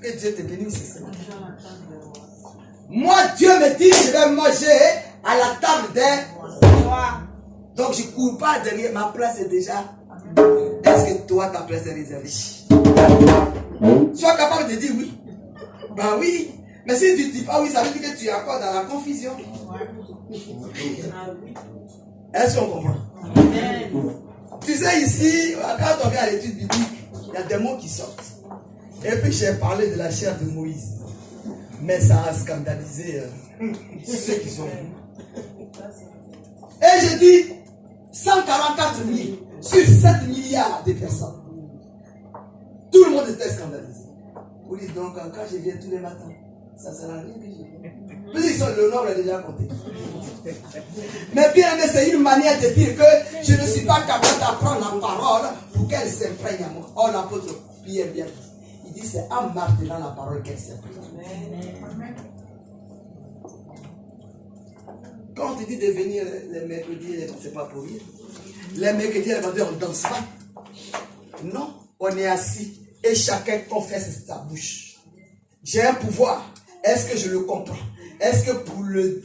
Que Dieu te bénisse, c'est ça. Moi, Dieu me dit, je vais manger à la table des rois. Donc, je ne cours pas derrière. Ma place est déjà. Est-ce que toi, ta place est réservée? Sois capable de dire oui. Ben oui. Mais si tu ne dis pas oui, ça veut dire que tu es encore dans la confusion. Est-ce qu'on comprend? Tu sais, ici, quand on vient à l'étude biblique, il y a des mots qui sortent. Et puis, j'ai parlé de la chair de Moïse. Mais ça a scandalisé ceux qui sont venus. Et je dis 144 000 sur 7 milliards de personnes. Tout le monde était scandalisé. Vous dites donc, quand je viens tous les matins, ça ne sert à rien que je vienne. Puis le nombre est déjà compté. Mais bien aimé, c'est une manière de dire que je ne suis pas capable d'apprendre la parole pour qu'elle s'imprègne à moi. Oh, l'apôtre Pierre bien dit. Il dit c'est en martelant la parole qu'elle s'imprègne. Quand on te dit de venir les mercredis, c'est pas pour rire. Les mercredis, les vendredis, on ne danse pas. Non, on est assis et chacun confesse sa bouche. J'ai un pouvoir. Est-ce que je le comprends? Est-ce que pour le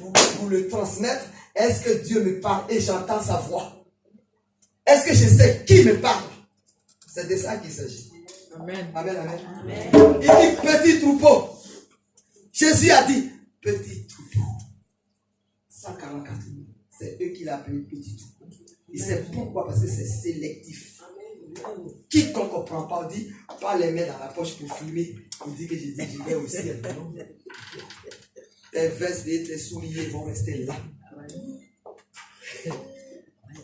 transmettre, est-ce que Dieu me parle et j'entends sa voix? Est-ce que je sais qui me parle? C'est de ça qu'il s'agit. Amen. Amen, amen. Amen. Il dit petit troupeau. Jésus a dit petit troupeau. 144 000. C'est eux qui l'appellent petit troupeau. Il sait pourquoi? Parce que c'est sélectif. Quiconque ne comprend pas, on dit pas les mains dans la poche pour fumer. On dit que je vais aussi. Tes vestes et tes souliers vont rester là.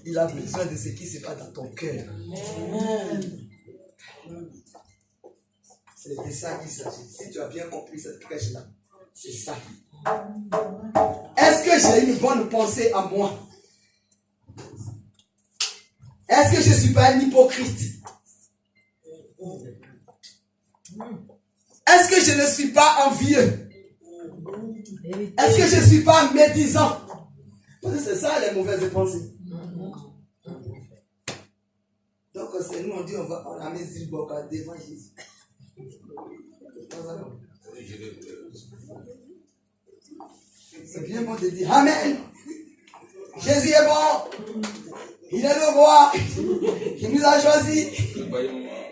Il a besoin de ce qui se passe dans ton cœur. C'est de ça qu'il s'agit. Si tu as bien compris cette crèche-là, c'est ça. Est-ce que j'ai une bonne pensée à moi? Est-ce que je ne suis pas un hypocrite? Est-ce que je ne suis pas envieux? Est-ce que je ne suis pas médisant? Parce que c'est ça les mauvaises pensées. Donc c'est nous on dit on a mis Zilboka devant Jésus. C'est bien bon de dire Amen. Jésus est bon. Il est le roi. Il nous a choisis.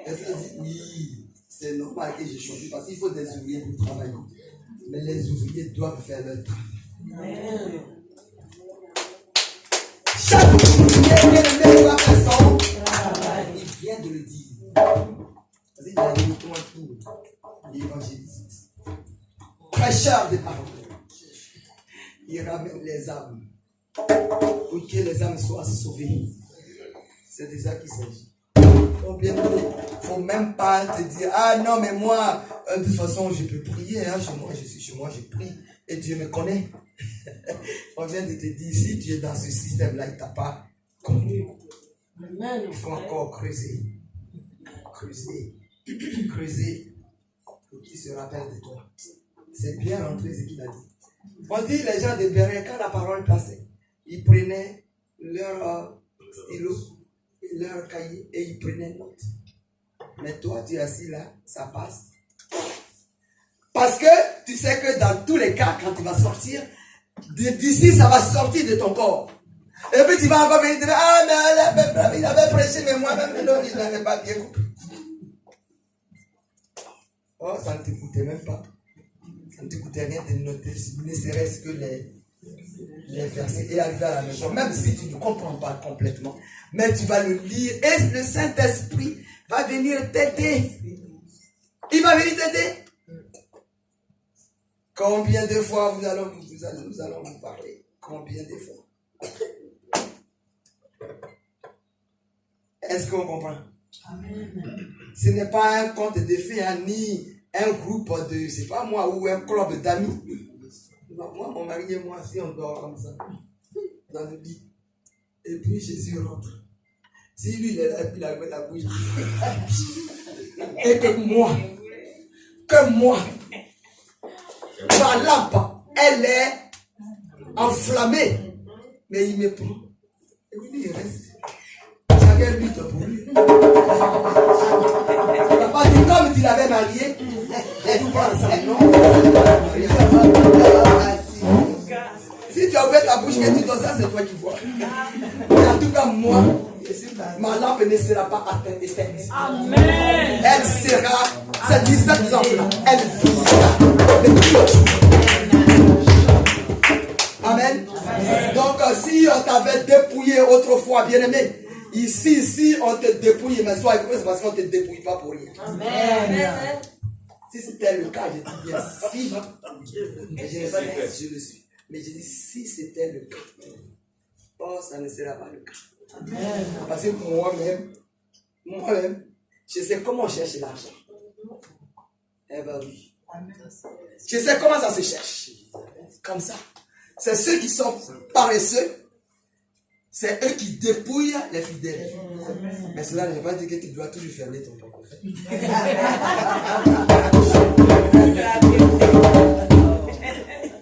Est-ce que dit oui, c'est normal que j'ai choisi parce qu'il faut des ouvriers pour travailler. Mais les ouvriers doivent faire leur travail. Chaque ouvrier est le meilleur personne. Il vient de le dire. Parce qu'il a dit tout l'évangéliste. Prêcheur de parole. Il ramène les âmes. Pour que les âmes soient sauvées. C'est de ça qu'il s'agit. Donc bien il ne faut même pas te dire ah non mais moi de toute façon je peux prier hein, chez moi je suis chez moi je prie et Dieu me connaît. On vient de te dire si tu es dans ce système là il ne t'a pas connu. Il faut encore creuser pour qu'il se rappelle de toi. C'est bien rentré ce qu'il a dit. On dit les gens de Béret quand la parole passait ils prenaient leur stylo leur cahier et ils prenaient note. Mais toi, tu es assis là, ça passe. Parce que tu sais que dans tous les cas, quand tu vas sortir, d'ici, ça va sortir de ton corps. Et puis tu vas encore venir te dire, ah, mais il avait prêché, mais moi-même, non, il n'avait pas bien compris. Oh, ça ne t'écoutait même pas. Ça ne t'écoutait rien de noter, ne serait-ce que les versets et arriver à la maison, même si tu ne comprends pas complètement, mais tu vas le lire et le Saint-Esprit va venir t'aider. Il va venir t'aider. Combien de fois nous allons vous parler? Combien de fois? Est-ce qu'on comprend? Amen. Ce n'est pas un conte de fées, ni un groupe de, c'est pas moi, ou un club d'amis. Moi, mon mari et moi, si on dort comme ça, dans le lit, et puis Jésus rentre. Si lui, il est là, et puis il a la bouche, et que moi, ma lampe, elle est enflammée, mais il me prend. Et puis il reste. Chacun lui te pour lui. Papa dit, comme tu l'avais marié, Et vous parlez ensemble, non? Si tu as ouvert ta bouche et tu donnes ça, c'est toi qui vois. Et en tout cas, moi, ma lampe ne sera pas éteinte. Amen. Elle sera, c'est 17 lampes-là, elle vivra de tous les jours. Amen. Donc, si on t'avait dépouillé autrefois, bien-aimé, ici, on te dépouille, mais soit c'est parce qu'on ne te dépouille pas pour rien. Amen. Si c'était le cas, je dis bien si, je n'ai pas dit que je le suis, mais je dis si c'était le cas, oh, ça ne sera pas le cas. Amen. Parce que moi-même, je sais comment chercher l'argent. Eh ben oui. Je sais comment ça se cherche. Comme ça. C'est ceux qui sont paresseux. C'est eux qui dépouillent les fidèles. Mais cela ne veut pas dire que tu dois toujours fermer ton propre.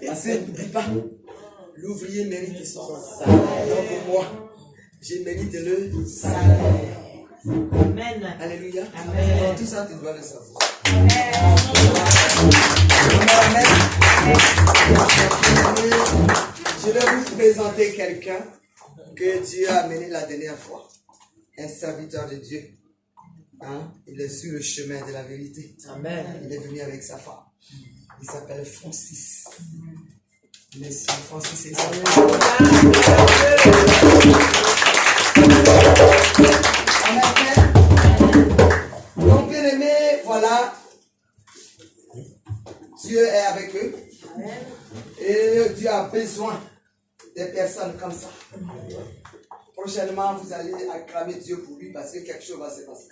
Parce que n'oublie pas, l'ouvrier mérite son salaire. Donc pour moi, je mérite le salaire. Amen. Alléluia. Amen. Donc, tout ça, tu dois le savoir. Amen. Je vais vous présenter quelqu'un que Dieu a amené la dernière fois. Un serviteur de Dieu. Hein? Il est sur le chemin de la vérité. Amen. Il est venu avec sa femme. Il s'appelle Francis. Monsieur Francis et sa femme. Donc, bien aimé, voilà. Dieu est avec eux. Et Dieu a besoin des personnes comme ça. Prochainement, vous allez acclamer Dieu pour lui parce que quelque chose va se passer.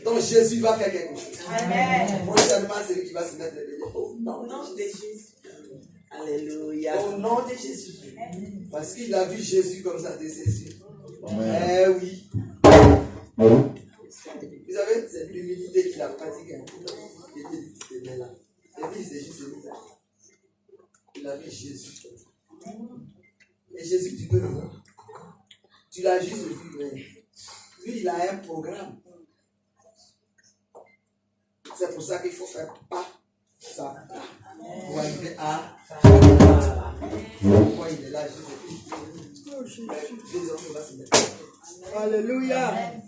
Donc Jésus va faire quelque chose. Prochainement, c'est lui qui va se mettre les bénis. Au nom de Jésus. Alléluia. Au nom de Jésus. Parce qu'il a vu Jésus comme ça de ses yeux. Eh oui. Vous savez, c'est l'humilité qu'il a pratiquée. Il était là. Et puis c'est juste là. Il a vu Jésus. Et Jésus, tu peux le voir. Tu l'as juste vu, mais lui, il a un programme. C'est pour ça qu'il faut faire pas ça pour arriver à. Pourquoi il est là, Jésus? Les autres vont se mettre. Alléluia. Amen.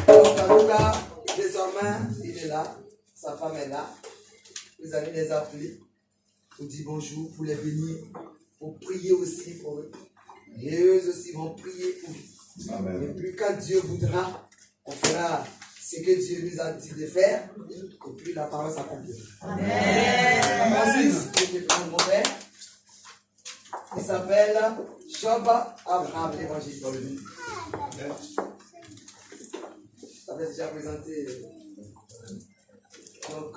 Donc, en tout cas, désormais, il est là. Sa femme est là. Vous allez les appeler pour dire bonjour, pour les bénir, pour prier aussi pour eux. Et eux aussi vont prier pour eux. Amen. Et puis quand Dieu voudra, on fera ce que Dieu nous a dit de faire. Et puis la parole s'accomplira. Amen. Francis, je prends mon père. Il s'appelle Job Abraham, l'évangile. Ça va déjà présenté. Donc,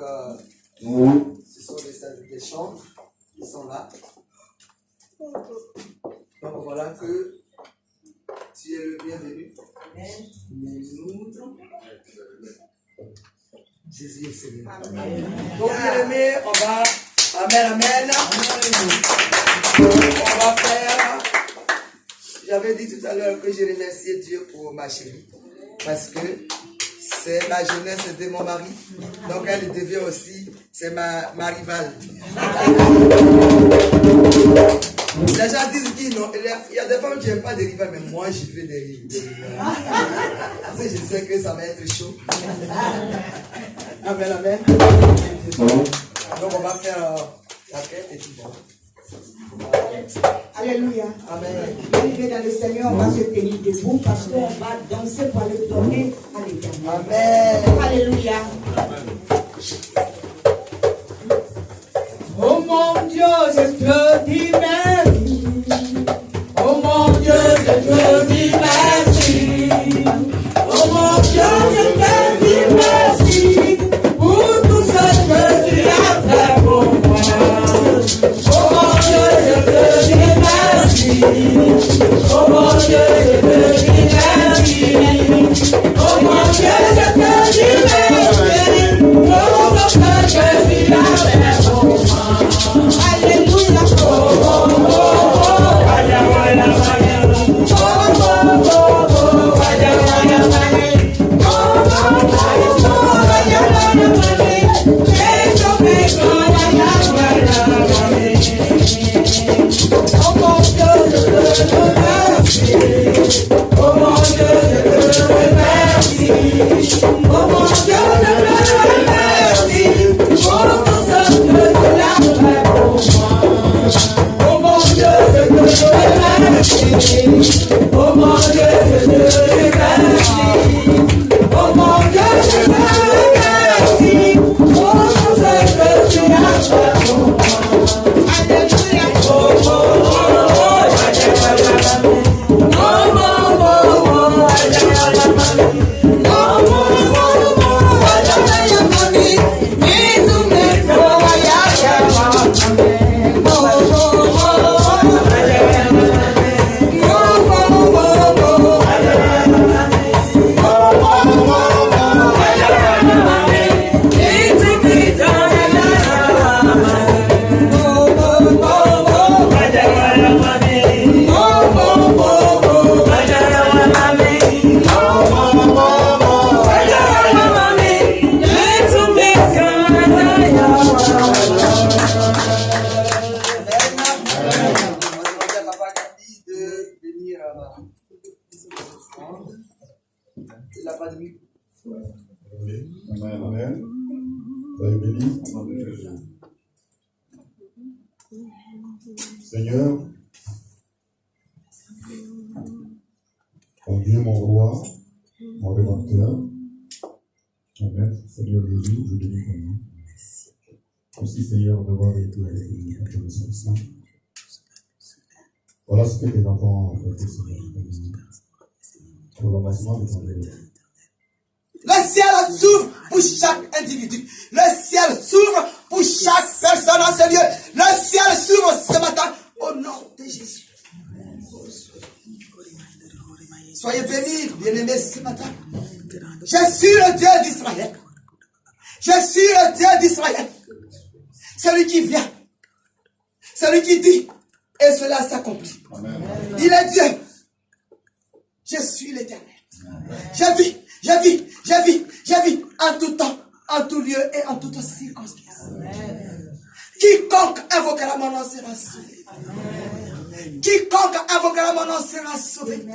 ce sont des chantres qui sont là. Donc, voilà que tu es le bienvenu. Mais nous, Jésus est Seigneur. Donc, bien aimé, on va. Amen, amen. On va faire. J'avais dit tout à l'heure que je remerciais Dieu pour ma chérie. Parce que c'est la jeunesse de mon mari. Donc elle devient aussi, c'est ma rivale. Les gens disent qu'il y a des femmes qui n'aiment pas des rivales, mais moi je veux des rivales. Parce que je sais que ça va être chaud. Amen, amen. Donc on va faire la quête et puis voilà. Alléluia. Amen. Bien dans le Seigneur, on va se tenir debout parce qu'on va danser pour aller donner à l'Éternel. Amen. Alléluia. Oh mon Dieu, je te dis merci. Oh mon Dieu, je te dis merci. Oh mon Dieu, je te dis merci pour tout ce que tu as fait pour moi. Oh mon Dieu, je te dis merci. Oh mon Dieu, je te dis merci. Oh mon Dieu, je te dis merci. Pour tout ce que tu as fait pour moi. Seigneur, mon Dieu, mon roi, mon rédempteur, mon maître, Seigneur Jésus, je bénis ton nom. Merci Seigneur d'avoir été avec nous à ton Saint. Voilà ce que tes enfants ont fait, Seigneur. Pour l'embrassement de ton Dieu. Le ciel s'ouvre pour chaque individu. Le ciel s'ouvre pour chaque personne dans ce lieu. Le ciel s'ouvre ce matin au nom de Jésus. Soyez bénis, bien-aimés, ce matin. Je suis le Dieu d'Israël. Je suis le Dieu d'Israël. Celui qui vient. Celui qui dit. Et cela s'accomplit. Il est Dieu. Je suis l'Éternel. Je vis en tout temps, en tout lieu et en toute circonstance. Quiconque invoquera mon nom sera sauvé. Quiconque invoquera mon nom sera sauvé.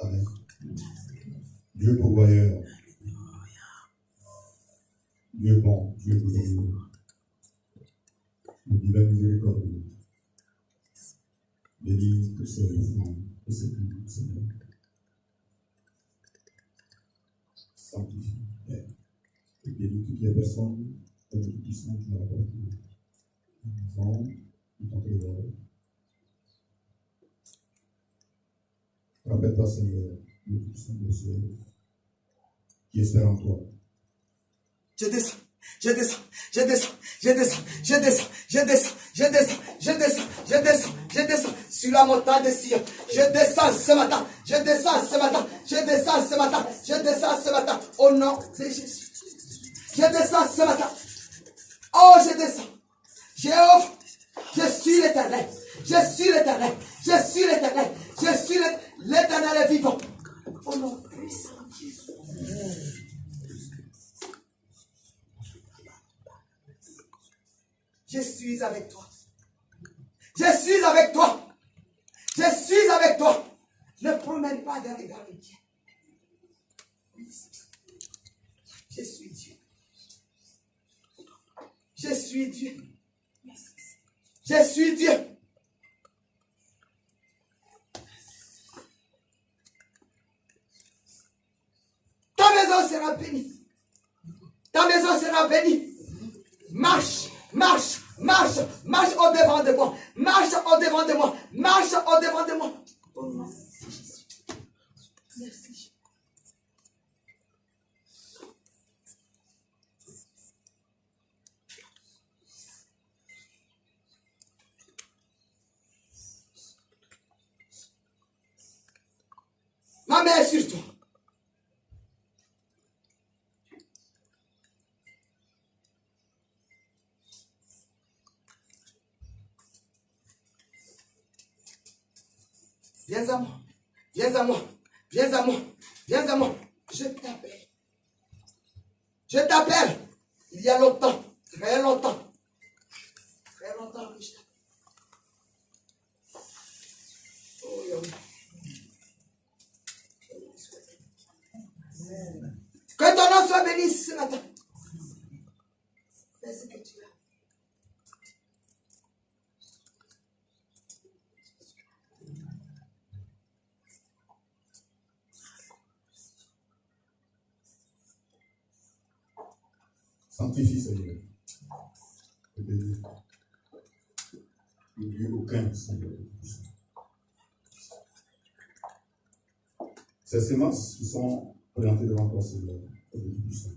Amen. Dieu pourvoyeur. Dieu bon, Dieu gouverneur. Le divin miséricordieux. Bénis tous ces enfants, tous ces filles, Seigneur. Sanctifie, Père. Et bénis toutes les personnes qui sont qui leur apportent. Enfants, qui t'ont trésor. Rappelle-toi, Seigneur, le puissant de ciel, qui espère en toi. Je descends, je descends, je descends, je descends, je descends, je descends, je descends, je descends, je descends, je descends sur la montagne de Sion. Je descends ce matin, je descends ce matin, je descends ce matin, je descends ce matin, au nom de Jésus. Je descends ce matin. Oh, je descends. Jéhovah, je suis l'Éternel. Je suis l'Éternel. Je suis l'Éternel. Je suis l'Éternel est vivant. Au nom puissant de Jésus. Je suis avec toi. Je suis avec toi. Je suis avec toi. Ne promène pas de regard inquiet. Je suis Dieu. Je suis Dieu. Je suis Dieu. Ta maison sera bénie. Ta maison sera bénie. Marche, marche, marche, marche au devant de moi. Marche au devant de moi. Marche au devant de moi. Oh non, c'est Jésus. Merci. Ma main est sur toi. Viens à moi, viens à moi, viens à moi, viens à moi. Je t'appelle. Je t'appelle. Il y a longtemps, très longtemps. Très longtemps que je t'appelle. Oh, Yahweh. Que ton nom soit béni ce matin. Fais ce que tu as. Sanctifie, Seigneur. Et bénis. N'oublie aucun, Seigneur. Ces semences qui sont présentées devant toi, Seigneur, et de tout puissant.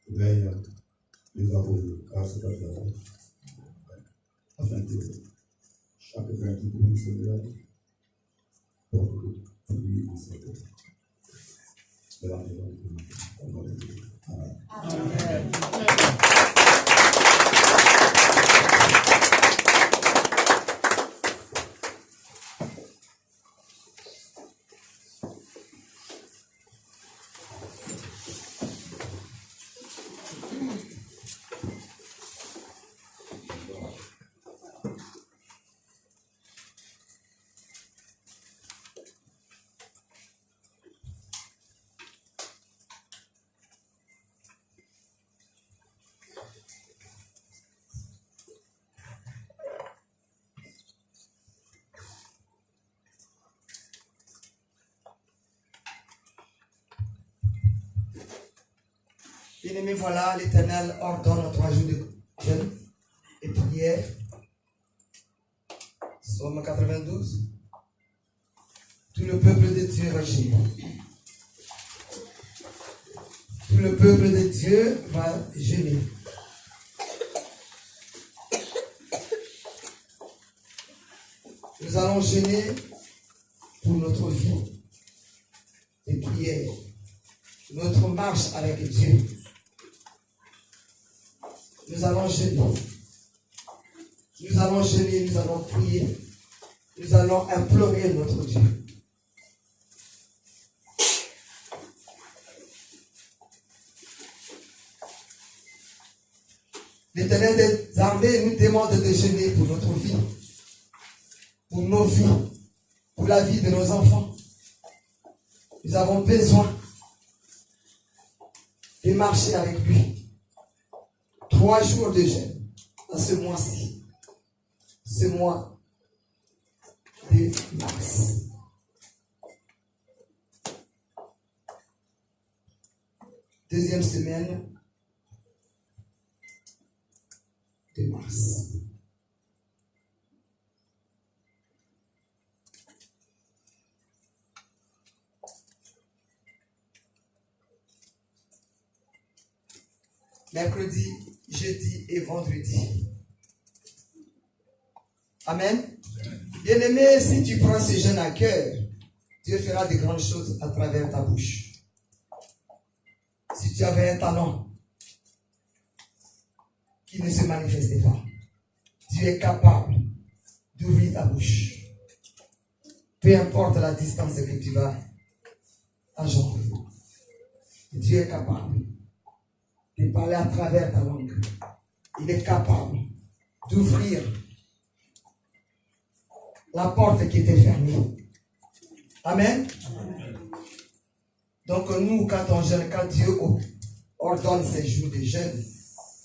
Veille les arroser, car c'est ta terre. Afin que chaque grain qui brûle, Seigneur, porte lui en sa terre. Amen. Bien-aimés, voilà, l'Éternel ordonne 3 jours de jeûne et prière. Psaume 92. Tout le peuple de Dieu va jeûner. Tout le peuple de Dieu va jeûner. Nous allons jeûner pour notre vie et prière, notre marche avec Dieu. Nous allons jeûner. Nous allons jeûner, nous allons prier. Nous allons implorer notre Dieu. L'Éternel des armées nous demande de jeûner pour notre vie, pour nos vies, pour la vie de nos enfants. Nous avons besoin de marcher avec lui. 3 jours de jeûne dans ce mois-ci, ce mois de mars. Deuxième semaine de mars. Mercredi, jeudi et vendredi. Amen. Bien-aimé, si tu prends ce jeûne à cœur, Dieu fera de grandes choses à travers ta bouche. Si tu avais un talent qui ne se manifestait pas, Dieu est capable d'ouvrir ta bouche. Peu importe la distance que tu vas engendrer. Dieu est capable de parler à travers ta langue. Il est capable d'ouvrir la porte qui était fermée. Amen. Donc nous, quand on jeûne, quand Dieu ordonne ces jours de jeûne,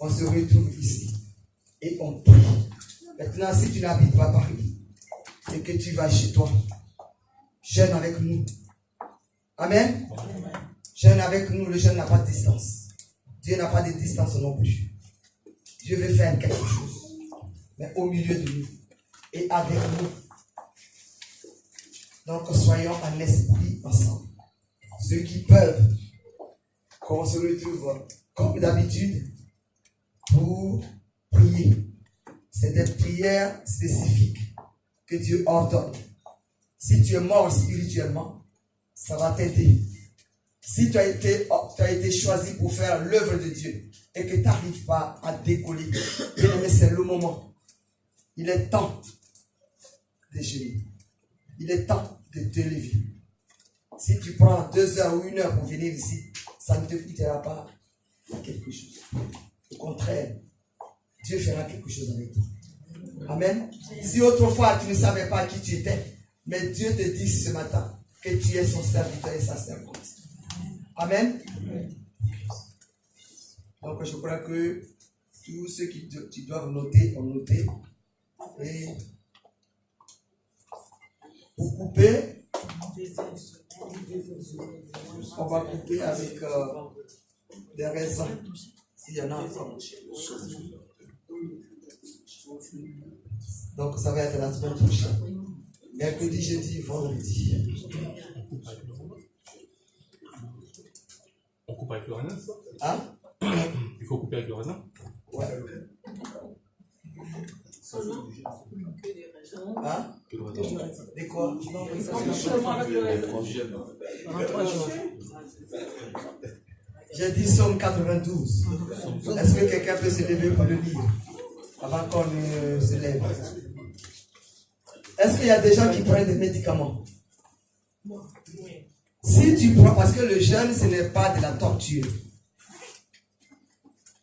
on se retrouve ici et on prie. Maintenant, si tu n'habites pas Paris et que tu vas chez toi, jeûne avec nous. Amen. Jeûne avec nous, le jeûne n'a pas de distance. Dieu n'a pas de distance non plus. Dieu veut faire quelque chose, mais au milieu de nous et avec nous. Donc soyons en esprit ensemble. Ceux qui peuvent, qu'on se retrouve comme d'habitude pour prier. C'est des prières spécifiques que Dieu ordonne. Si tu es mort spirituellement, ça va t'aider. Si tu as été choisi pour faire l'œuvre de Dieu et que tu n'arrives pas à décoller, bien aimé, c'est le moment. Il est temps de jeûner. Il est temps de te lever. Si tu prends 2 heures ou 1 heure pour venir ici, ça ne te coûtera pas quelque chose. Au contraire, Dieu fera quelque chose avec toi. Amen. Si autrefois tu ne savais pas qui tu étais, mais Dieu te dit ce matin que tu es son serviteur et sa servante. Amen. Donc je crois que tous ceux qui doivent noter ont noté. Et pour couper, on va couper avec des raisins, s'il y en a encore. Donc ça va être la semaine prochaine. Mercredi, jeudi, vendredi. On coupe avec le raisin, ça? Hein? Il faut couper avec le raisin? Ouais. Hein? De quoi? J'ai dit Somme 92. Est-ce que quelqu'un peut se lever pour le lire avant qu'on ne se lève? Est-ce qu'il y a des gens qui prennent des médicaments? Si tu prends, parce que le jeûne, ce n'est pas de la torture.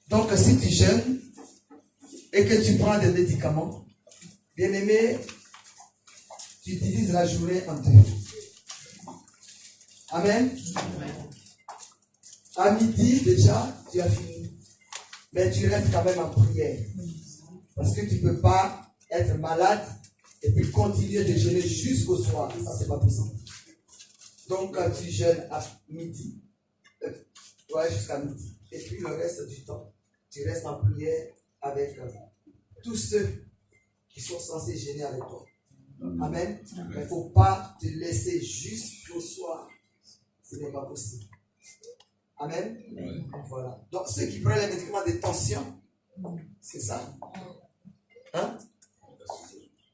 Donc, si tu jeûnes et que tu prends des médicaments, bien aimé, tu divises la journée en 2. Amen. À midi, déjà, tu as fini. Mais tu restes quand même en prière. Parce que tu ne peux pas être malade et puis continuer de jeûner jusqu'au soir. Ça, c'est pas possible. Donc, quand tu jeûnes à midi, jusqu'à midi. Et puis le reste du temps, tu restes en prière avec tous ceux qui sont censés gêner avec toi. Amen. Il ne faut pas te laisser jusqu'au soir. Ce n'est pas possible. Amen. Voilà. Donc ceux qui prennent les médicaments de tension, c'est ça. Hein?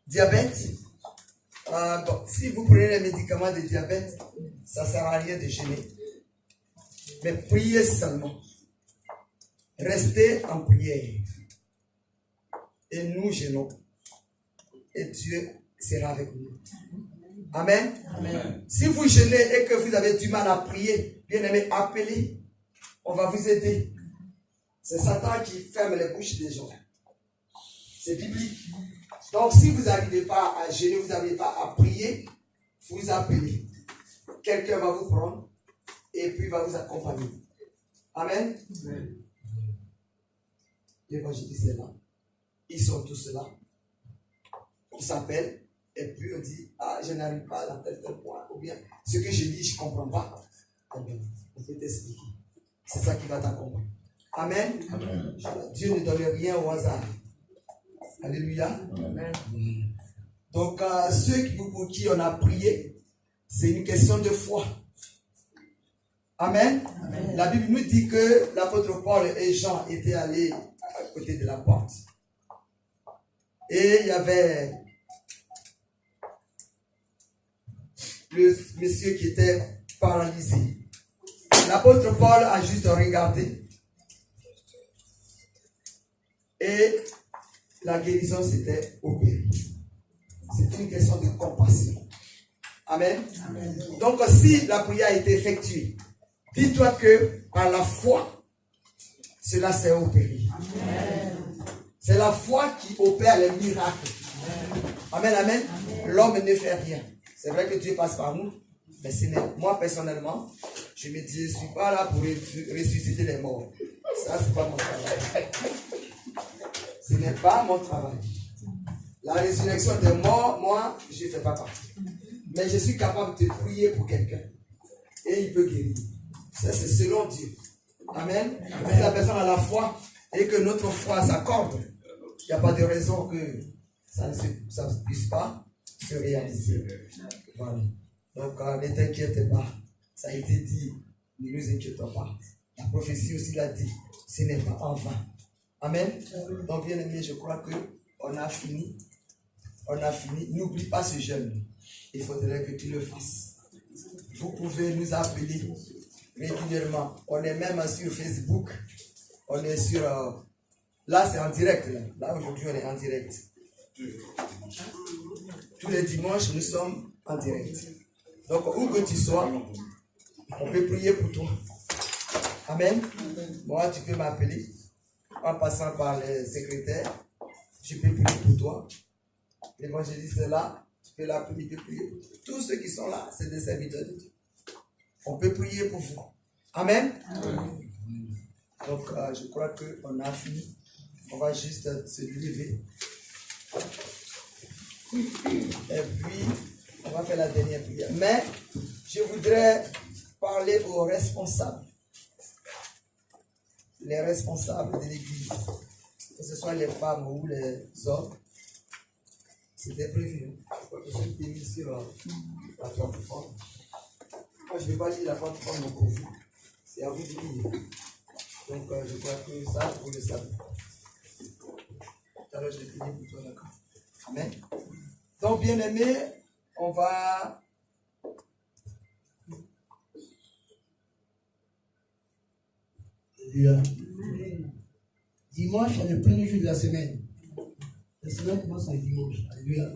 Diabète. Bon, si vous prenez les médicaments de diabète, ça ne sert à rien de gêner. Mais priez seulement. Restez en prière. Et nous gênons. Et Dieu sera avec nous. Amen. Amen. Si vous gênez et que vous avez du mal à prier, bien aimé, appelez. On va vous aider. C'est Satan qui ferme les bouches des gens. C'est biblique. Donc si vous n'arrivez pas à gêner, vous n'arrivez pas à prier, vous appelez. Quelqu'un va vous prendre et puis va vous accompagner. Amen. Amen. L'évangéliste est là. Ils sont tous là. On s'appelle et puis on dit, ah, je n'arrive pas à tel point. Ou bien, ce que je dis, je ne comprends pas. Eh bien, on peut t'expliquer. C'est ça qui va t'accompagner. Amen. Amen. Dieu ne donne rien au hasard. Alléluia. Amen. Donc, ceux pour qui on a prié, c'est une question de foi. Amen. Amen. La Bible nous dit que l'apôtre Paul et Jean étaient allés à côté de la porte. Et il y avait le monsieur qui était paralysé. L'apôtre Paul a juste regardé. Et la guérison s'était opérée. C'est une question de compassion. Amen. Amen. Donc si la prière a été effectuée, dis-toi que par la foi, cela s'est opéré. Amen. C'est la foi qui opère les miracles. Amen, amen. L'homme ne fait rien. C'est vrai que Dieu passe par nous, mais ce n'est, moi personnellement, je me dis, je ne suis pas là pour ressusciter les morts. Ça, ce n'est pas mon travail. Ce n'est pas mon travail. La résurrection des morts, moi, je ne fais pas partie. Mais je suis capable de prier pour quelqu'un. Et il peut guérir. Ça, c'est selon Dieu. Amen. Amen. Si la personne a la foi et que notre foi s'accorde, il n'y a pas de raison que ça ne puisse pas se réaliser. Voilà. Donc, ne t'inquiète pas. Ça a été dit. Ne nous inquiétons pas. La prophétie aussi l'a dit. Ce n'est pas en vain. Amen. Donc, bien aimé, je crois qu'on a fini. On a fini. N'oublie pas ce jeûne. Il faudrait que tu le fasses. Vous pouvez nous appeler régulièrement. On est même sur Facebook. On est sur... là, c'est en direct. Là aujourd'hui, on est en direct. Tous les dimanches, nous sommes en direct. Donc, où que tu sois, on peut prier pour toi. Amen. Moi, tu peux m'appeler en passant par les secrétaires. Je peux prier pour toi. L'évangéliste est là. Tu peux l'appeler, tu peux prier pour toi. Tous ceux qui sont là, c'est des serviteurs de Dieu. On peut prier pour vous. Amen. Amen. Donc, je crois qu'on a fini. On va juste se lever. Et puis, on va faire la dernière prière. Mais, je voudrais parler aux responsables. Les responsables de l'église. Que ce soit les femmes ou les hommes. C'était prévu. C'était mis sur la plateforme. Moi, je ne vais pas lire la plateforme pour vous. C'est à vous de lire. Donc, je crois que ça, vous le savez. Tout à l'heure, je l'ai fini pour toi, d'accord? Amen. Donc, bien aimé, on va... Alléluia. Dimanche est le premier jour de la semaine. La semaine commence un dimanche. Alléluia.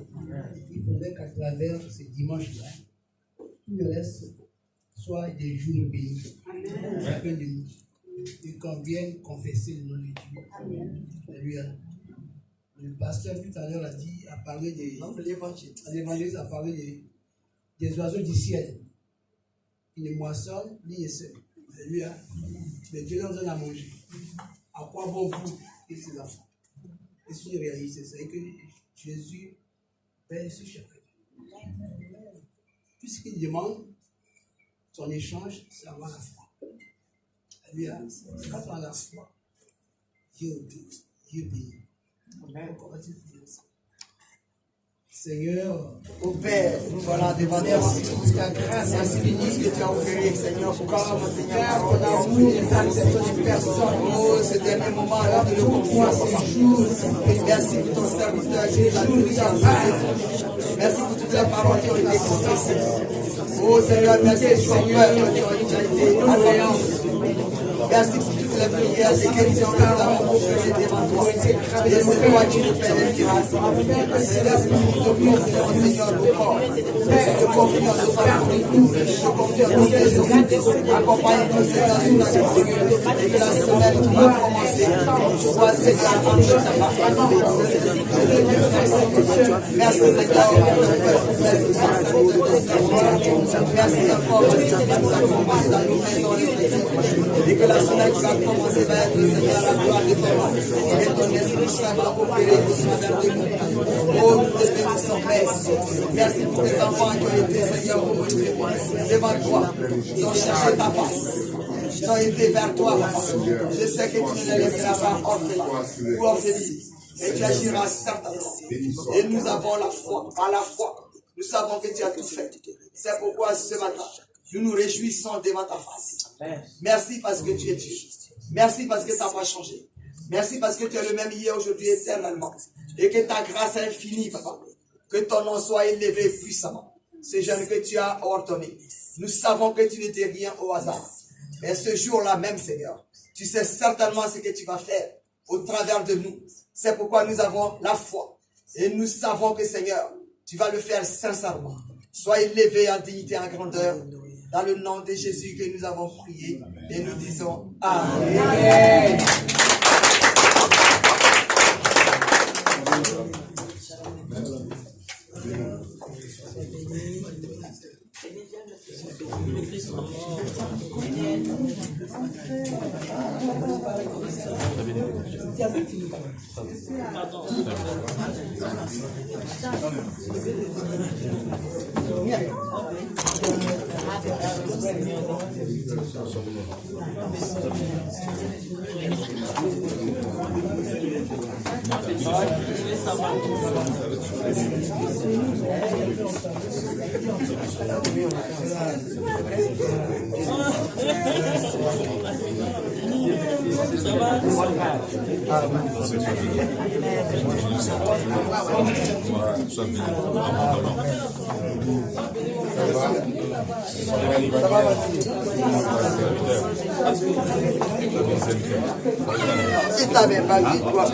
Il faudrait qu'à travers ce dimanche-là, tout le reste soit des jours bénis. Chacun de nous. Et qu'on vienne confesser le nom de Dieu. Alléluia. Le pasteur tout à l'heure a parlé des... L'évangéliste a parlé des oiseaux du ciel. Ils ne moissonnent ni ne sèment. Alléluia. Mais Dieu leur donne à manger. À quoi bon vous et ses enfants? Et si je réalise ça, c'est que Jésus paie sur chacun. Tout ce qu'il demande, son échange, c'est avoir la foi. Oui, quand on a la foi, Dieu bénit. Seigneur, au Père, nous voilà devant toi. Merci pour ta grâce, merci pour tout ce que tu as offert, Seigneur, pour Seigneur, pour l'amour et l'acceptation de personne. Oh, ce dernier moment, alors de le confiance, merci pour ton serviteur qui nous a nourris. Merci pour toutes les paroles qui ont été confessées. Oh Seigneur, merci pour ton peuple qui ont déjà été alliés. Merci pour toutes les prières et questions que nous avons proférées devant toi. Et c'est toi qui nous fais les grâces. Merci pour nous confier au Seigneur nos corps. Te confier en nos familles. Te confier en nos maisons. Accompagne-nous Seigneur sous la grâce. Et que la semaine qui va commencer soit Seigneur en nous ta parole. Merci Seigneur pour ton peuple. Merci encore parce que tu nous accompagnes dans nos maisons respectives. Et que la semaine qui va commencer va être Seigneur la gloire de ton nom. Et ton esprit saint va opérer au travers de nous. Oh, nous te bénissons, Père. Merci pour tes enfants qui ont été, Seigneur, devant toi. Ils ont cherché ta face. Ils ont été vers toi, Papa. Je sais que tu ne les laisseras pas orphelins ou orphelines. Et tu agiras certainement. Et nous avons la foi. Par la foi, nous savons que tu as tout fait. C'est pourquoi ce matin, nous nous réjouissons devant ta face. Merci parce que tu es Dieu. Merci parce que tu n'as pas changé. Merci parce que tu es le même hier, aujourd'hui, éternellement. Et que ta grâce est infinie, Papa. Que ton nom soit élevé puissamment. Ces jeunes que tu as ordonnés. Nous savons que tu n'étais rien au hasard. Mais ce jour-là même, Seigneur, tu sais certainement ce que tu vas faire au travers de nous. C'est pourquoi nous avons la foi. Et nous savons que, Seigneur, tu vas le faire sincèrement. Sois élevé en dignité, en grandeur. Dans le nom de Jésus que nous avons prié. Et nous disons Amen. Amen. Si tu n'avais pas vu, toi.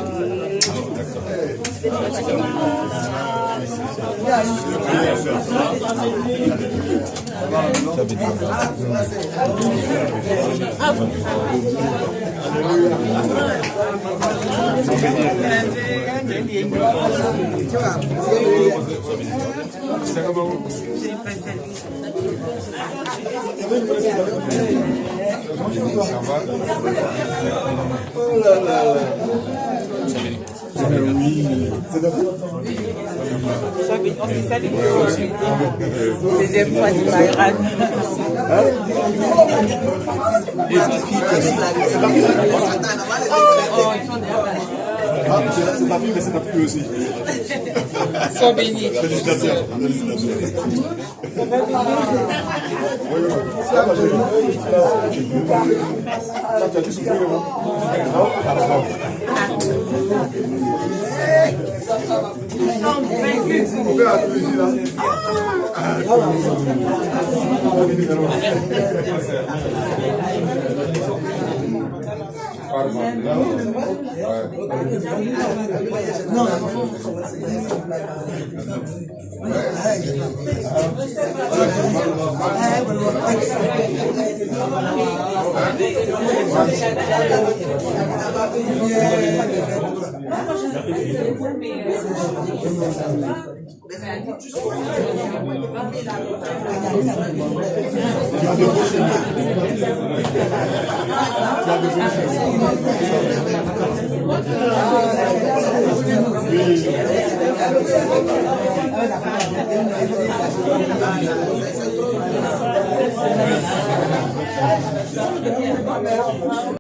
Deuxième fois du Bayran. C'est ta fille, mais c'est ta fille aussi. Sois béni. Félicitations. Amen.